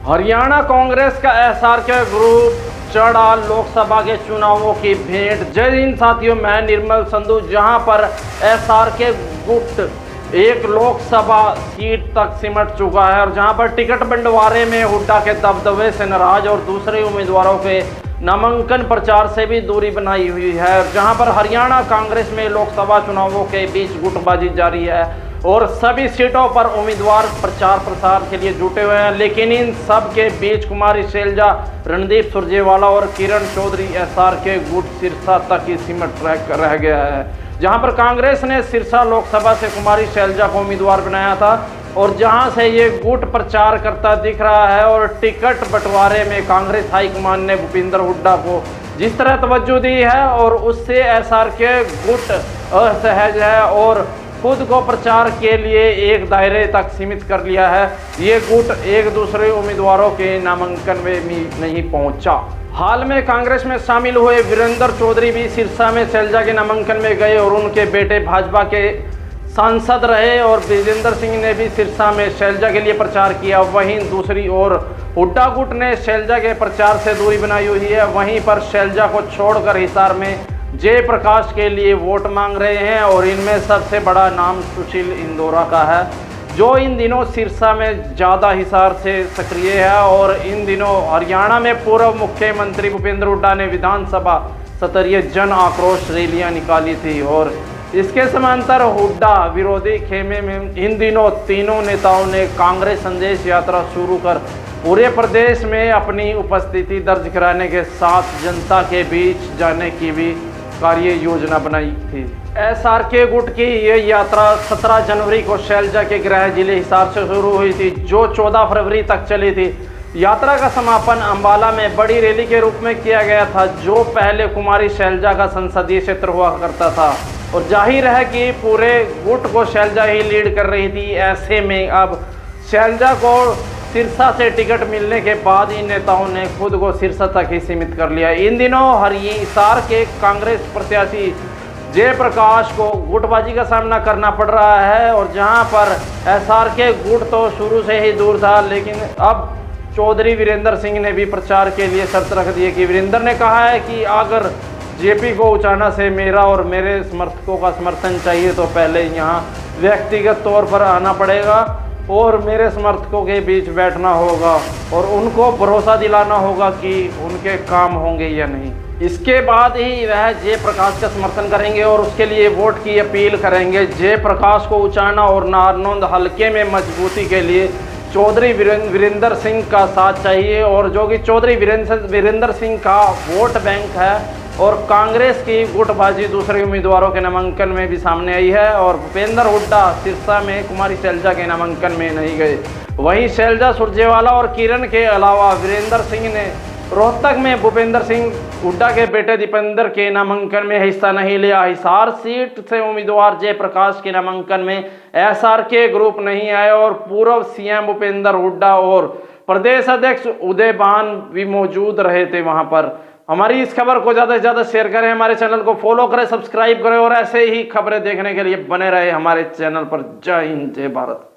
हरियाणा कांग्रेस का SRK group चढ़ा लोकसभा के चुनावों की भेंट। जय हिंद साथियों, मैं निर्मल संधू। जहां पर एसआरके गुट एक लोकसभा सीट तक सिमट चुका है और जहां पर टिकट बंटवारे में हुड्डा के दबदबे से नाराज और दूसरे उम्मीदवारों के नामांकन प्रचार से भी दूरी बनाई हुई है। जहां पर हरियाणा कांग्रेस में लोकसभा चुनावों के बीच गुटबाजी जारी है और सभी सीटों पर उम्मीदवार प्रचार प्रसार के लिए जुटे हुए हैं। लेकिन इन सब के बीच कुमारी शैलजा, रणदीप सुरजेवाला और किरण चौधरी एसआरके गुट सिरसा तक ही सिमट रह गया है। जहां पर कांग्रेस ने सिरसा लोकसभा से कुमारी शैलजा को उम्मीदवार बनाया था और जहां से ये गुट प्रचार करता दिख रहा है। और टिकट बंटवारे में कांग्रेस हाईकमान ने भूपेंद्र हुड्डा को जिस तरह तवज्जो दी है और उससे एसआरके गुट असहज है और खुद को प्रचार के लिए एक दायरे तक सीमित कर लिया है। ये गुट एक दूसरे उम्मीदवारों के नामांकन में भी नहीं पहुंचा। हाल में कांग्रेस में शामिल हुए वीरेंद्र चौधरी भी सिरसा में शैलजा के नामांकन में गए और उनके बेटे भाजपा के सांसद रहे और विजेंद्र सिंह ने भी सिरसा में शैलजा के लिए प्रचार किया। वहीं दूसरी ओर हुड्डा गुट ने शैलजा के प्रचार से दूरी बनाई हुई है। वहीं पर शैलजा को छोड़कर हिसार में जयप्रकाश के लिए वोट मांग रहे हैं और इनमें सबसे बड़ा नाम सुशील इंदौरा का है, जो इन दिनों सिरसा में ज़्यादा हिसार से सक्रिय है। और इन दिनों हरियाणा में पूर्व मुख्यमंत्री भूपेंद्र हुड्डा ने विधानसभा स्तरीय जन आक्रोश रैलियां निकाली थी और इसके समांतर हुड्डा विरोधी खेमे में इन दिनों तीनों नेताओं ने कांग्रेस संदेश यात्रा शुरू कर पूरे प्रदेश में अपनी उपस्थिति दर्ज कराने के साथ जनता के बीच जाने की भी कार्य योजना बनाई थी। एसआरके गुट की ये यात्रा 17 जनवरी को शैलजा के गृह जिले हिसार से शुरू हुई थी, जो 14 फरवरी तक चली थी। यात्रा का समापन अंबाला में बड़ी रैली के रूप में किया गया था, जो पहले कुमारी शैलजा का संसदीय क्षेत्र हुआ करता था और जाहिर है कि पूरे गुट को शैलजा ही लीड कर रही थी। ऐसे में अब शैलजा को सिरसा से टिकट मिलने के बाद इन नेताओं ने खुद को सिरसा तक ही सीमित कर लिया। इन दिनों हिसार के कांग्रेस प्रत्याशी जयप्रकाश को गुटबाजी का सामना करना पड़ रहा है और जहां पर एसआरके गुट तो शुरू से ही दूर था, लेकिन अब चौधरी वीरेंद्र सिंह ने भी प्रचार के लिए शर्त रख दी है कि वीरेंद्र ने कहा है कि अगर जेपी को उचाना से मेरा और मेरे समर्थकों का समर्थन चाहिए तो पहले यहाँ व्यक्तिगत तौर पर आना पड़ेगा और मेरे समर्थकों के बीच बैठना होगा और उनको भरोसा दिलाना होगा कि उनके काम होंगे या नहीं। इसके बाद ही वह जयप्रकाश का समर्थन करेंगे और उसके लिए वोट की अपील करेंगे। जयप्रकाश को उचाना और नारनौंद हलके में मजबूती के लिए चौधरी वीरेंद्र सिंह का साथ चाहिए और जो कि चौधरी वीरेंद्र सिंह का वोट बैंक है। और कांग्रेस की गुटबाजी दूसरे उम्मीदवारों के नामांकन में भी सामने आई है और भूपेंद्र हुड्डा सिरसा में कुमारी शैलजा के नामांकन में नहीं गए। वहीं शैलजा, सुरजेवाला और किरण के अलावा वीरेंद्र सिंह ने रोहतक में भूपेंद्र सिंह हुड्डा के बेटे दीपेंद्र के नामांकन में हिस्सा नहीं लिया। हिसार सीट से उम्मीदवार जयप्रकाश के नामांकन में एसआरके ग्रुप नहीं आए और पूर्व सीएम भूपेंद्र हुड्डा और प्रदेश अध्यक्ष उदय भान भी मौजूद रहे थे वहां पर। हमारी इस खबर को ज़्यादा से ज़्यादा शेयर करें, हमारे चैनल को फॉलो करें, सब्सक्राइब करें और ऐसे ही खबरें देखने के लिए बने रहे हमारे चैनल पर। जय हिंद, जय भारत।